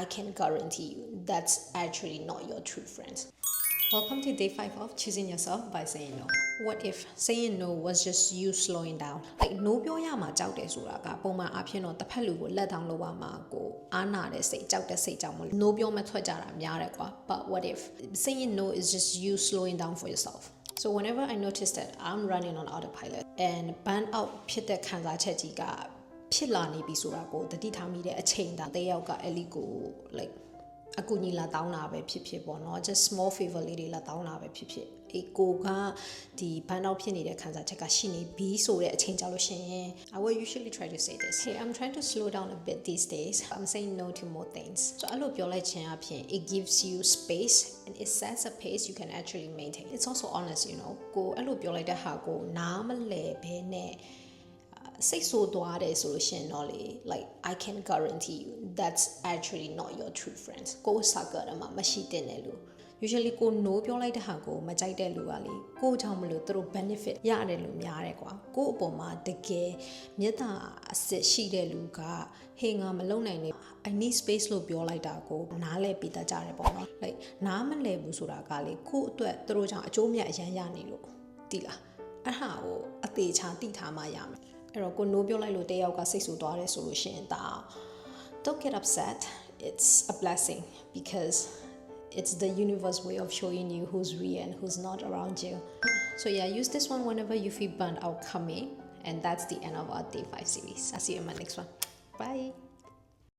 I can guarantee you that's actually not your true friends. Welcome to day 5 of choosing yourself by saying no. What if saying no was just you slowing down? Like no ပြောရမှာကြောက်တယ်ဆိုတာကပုံမှန်အဖြစ်တော့တစ်ဖက်လူကိုလက်တောင်လုပ်ရမှာကိုအားနာတဲ့စိတ်ကြောက်တဲ့စိတ်ကြောင့်မလို့ no ပြောမှထွက်ကြတာများတယ်ကွာ But what if saying no is just you slowing down for yourself? So whenever I notice that I'm running on autopilot and burn out ဖြစ်တဲ့ခံစားချက်ကြီးကဖြစ်လာနေပြီဆိုတာကိုတတိထားမိတဲ့အချိန်တာတယောက်ကအဲ့လီကို like အကူညီလာတောင်းတာပဲဖြစ်ဖြစ်ပေါ့နော် just small favor လေးတွေလာတောင်းတာပဲဖြစ်ဖြစ်အေးကိုကဒီ burn out ဖြစ်နေတဲ့ခံစားချက်ကရှိနေပြီဆိုတဲ့အချိန်ကြလို့ရှိရင် I will usually try to say this. Hey, I'm trying to slow down a bit these days. I'm saying no to more things. So အဲ့လိုပြောလိုက်ခြင်းအပြင် it gives you space and it sets a pace you can actually maintain. It's also honest, you know. ကိုအဲ့လိုပြောလိုက်တဲ့ဟာကိုနားမလဲဘဲနဲ့စိတ်ဆိုးသွားတယ်ဆိုလို့ရှိရင်တော့လေ like I can guarantee you that's actually not your true friends ကိုယ်စာကရမှာမရှိတဲ့လူ usually ကို no ပြောလိုက်တဲ့ဟာကိုမကြိုက်တဲ့လူကလေကိုကြောင့်မလို့သူတို့ benefit ရတယ်လို့များတယ်ကွာကိုအပေါ်မှာတကယ်မေတ္တာအစစ်ရှိတဲ့လူကဟေးငါမလုံနိုင်နေ I need space လို့ပြောလိုက်တာကိုနားလဲပြီးတတ်ကြတယ်ပေါ့နော် like နားမလဲဘူးဆိုတာကလေကိုအတွက်သူတို့ကြောင့်အကျိုးမြတ်အရန်ရနေလို့တိလားအဲ့ဟာကိုအသေးချာတိထားမှရမယ်အဲ့တော့ကို no ပြောလိုက်လို့တယောက်ကစိတ်ဆူသွားတယ်ဆိုလို့ရှိရင်ဒါ don't get upset it's a blessing because it's the universe way of showing you who's real and who's not around you so yeah use this one whenever you feel burnt out coming and that's the end of our day 5 series I'll see you in my next one bye